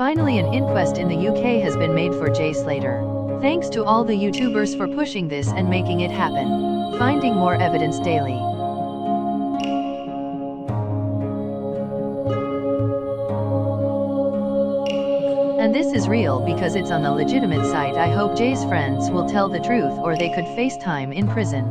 Finally, an inquest in the UK has been made for Jay Slater. Thanks to all the YouTubers for pushing this and making it happen. Finding more evidence daily. And this is real because it's on a legitimate site. I hope Jay's friends will tell the truth or they could face time in prison.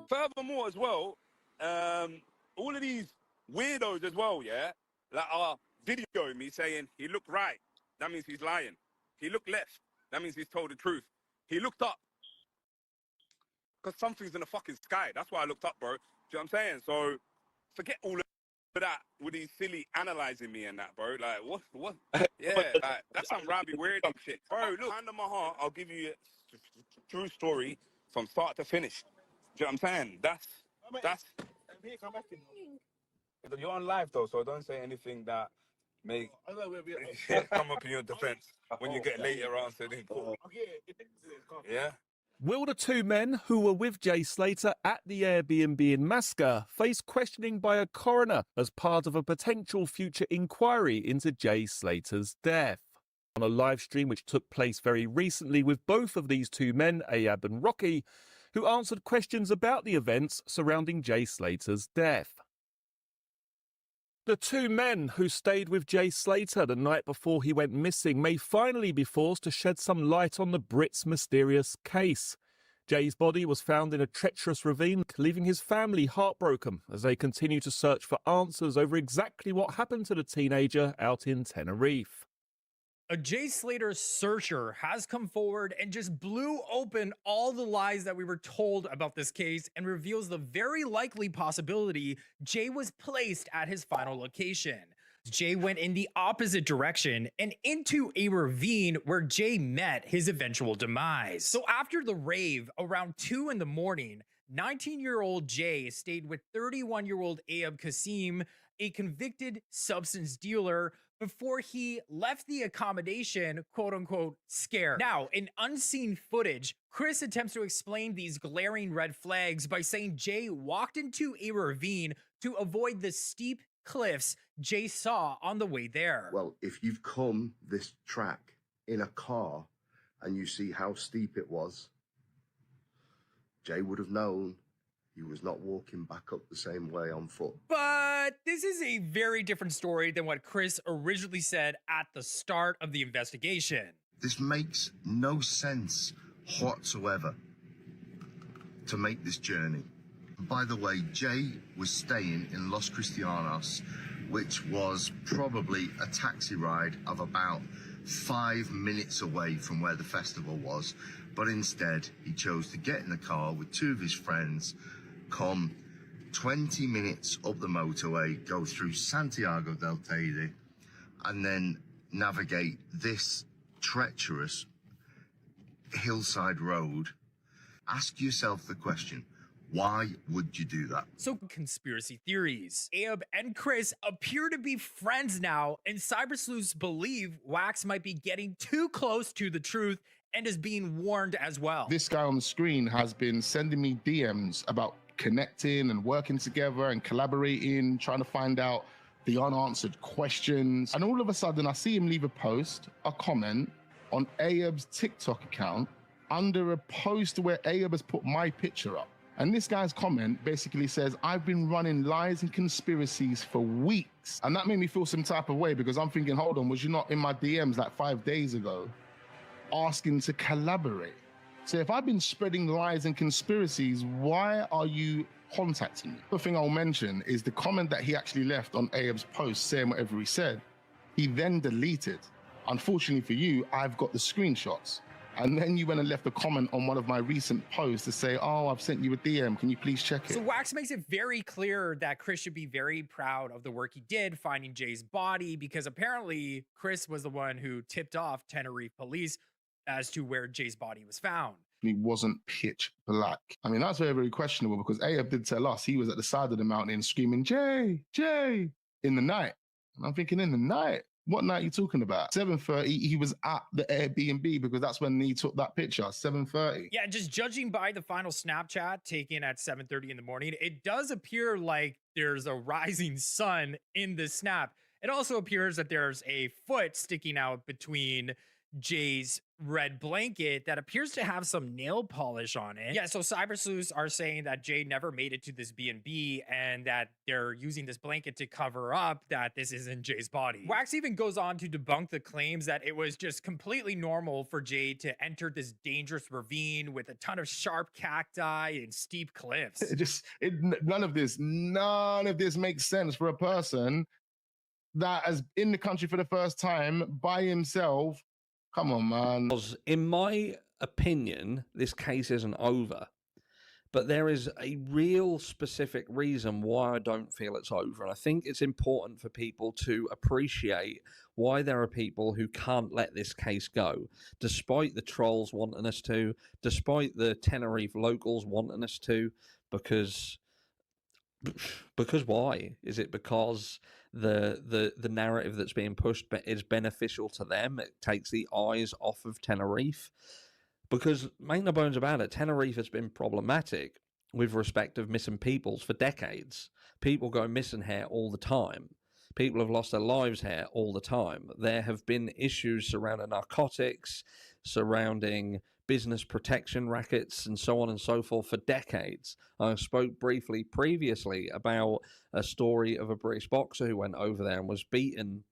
Furthermore as well, all of these weirdos as well, yeah, like are videoing me saying he looked right, that means he's lying. He looked left, that means he's told the truth. He looked up, because something's in the fucking sky. That's why I looked up, bro. Do you know what I'm saying? So forget all of that with these silly analyzing me and that, bro. Like, what? Yeah, like, that's some rabby weird shit. Bro, look, hand on my heart, I'll give you a true story from start to finish. Do you know what I'm saying? That's... You're on live, though, so don't say anything that may come up in your defense when you get later answered in court. Yeah? Will the two men who were with Jay Slater at the Airbnb in Masca face questioning by a coroner as part of a potential future inquiry into Jay Slater's death? On a live stream which took place very recently with both of these two men, Ayab and Rocky, who answered questions about the events surrounding Jay Slater's death. The two men who stayed with Jay Slater the night before he went missing may finally be forced to shed some light on the Brits' mysterious case. Jay's body was found in a treacherous ravine, leaving his family heartbroken as they continue to search for answers over exactly what happened to the teenager out in Tenerife. A Jay Slater searcher has come forward and just blew open all the lies that we were told about this case and reveals the very likely possibility Jay was placed at his final location. Jay went in the opposite direction and into a ravine where Jay met his eventual demise. So after the rave around 2 in the morning, 19-year-old Jay stayed with 31-year-old Ayab Kasim, a convicted substance dealer, before he left the accommodation, quote unquote, scared. Now, in unseen footage, Chris attempts to explain these glaring red flags by saying Jay walked into a ravine to avoid the steep cliffs Jay saw on the way there. Well, if you've come this track in a car and you see how steep it was, Jay would have known he was not walking back up the same way on foot. But this is a very different story than what Chris originally said at the start of the investigation. This makes no sense whatsoever to make this journey. By the way, Jay was staying in Los Cristianos, which was probably a taxi ride of about 5 minutes away from where the festival was. But instead, he chose to get in the car with two of his friends, come 20 minutes up the motorway, go through Santiago del Teide, and then navigate this treacherous hillside road. Ask yourself the question, why would you do that? So, conspiracy theories. Ayab and Chris appear to be friends now, and cyber sleuths believe Wax might be getting too close to the truth and is being warned as well. This guy on the screen has been sending me DMs about connecting and working together and collaborating, trying to find out the unanswered questions. And all of a sudden, I see him leave a post, a comment on Ayab's TikTok account under a post where Ayab has put my picture up. And this guy's comment basically says, I've been running lies and conspiracies for weeks. And that made me feel some type of way because I'm thinking, hold on, was you not in my DMs like 5 days ago asking to collaborate? So if I've been spreading lies and conspiracies, why are you contacting me? The thing I'll mention is the comment that he actually left on Ayab's post saying whatever he said, he then deleted. Unfortunately for you, I've got the screenshots. And then you went and left a comment on one of my recent posts to say, oh, I've sent you a DM. Can you please check it? So Wax makes it very clear that Chris should be very proud of the work he did finding Jay's body, because apparently Chris was the one who tipped off Tenerife police as to where Jay's body was found. He wasn't pitch black. I mean, that's very, very questionable because Ayab did tell us he was at the side of the mountain screaming, Jay, Jay, in the night. And I'm thinking, in the night? What night are you talking about? 7:30, he was at the Airbnb because that's when he took that picture, 7:30. Yeah, just judging by the final Snapchat taken at 7:30 in the morning, it does appear like there's a rising sun in the snap. It also appears that there's a foot sticking out between Jay's red blanket that appears to have some nail polish on it. Yeah, so cyber sleuths are saying that Jay never made it to this B&B and that they're using this blanket to cover up that this isn't Jay's body. Wax even goes on to debunk the claims that it was just completely normal for Jay to enter this dangerous ravine with a ton of sharp cacti and steep cliffs. None of this makes sense for a person that is in the country for the first time by himself. Come on, man. Because in my opinion, this case isn't over. But there is a real specific reason why I don't feel it's over. And I think it's important for people to appreciate why there are people who can't let this case go, despite the trolls wanting us to, despite the Tenerife locals wanting us to, because why? Is it because the narrative that's being pushed is beneficial to them? It takes the eyes off of Tenerife? Because make no bones about it, Tenerife has been problematic with respect of missing peoples for decades. People go missing here all the time. People have lost their lives here all the time. There have been issues surrounding narcotics, surrounding business protection rackets, and so on and so forth for decades. I spoke briefly previously about a story of a British boxer who went over there and was beaten,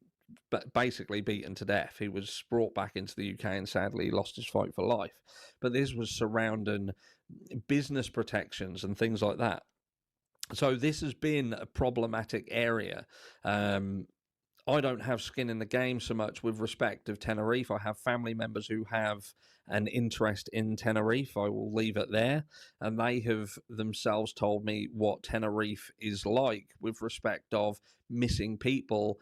basically beaten to death. He was brought back into the UK and sadly lost his fight for life. But this was surrounding business protections and things like that. So this has been a problematic area. I don't have skin in the game so much with respect of Tenerife. I have family members who have an interest in Tenerife. I will leave it there. And they have themselves told me what Tenerife is like with respect of missing people.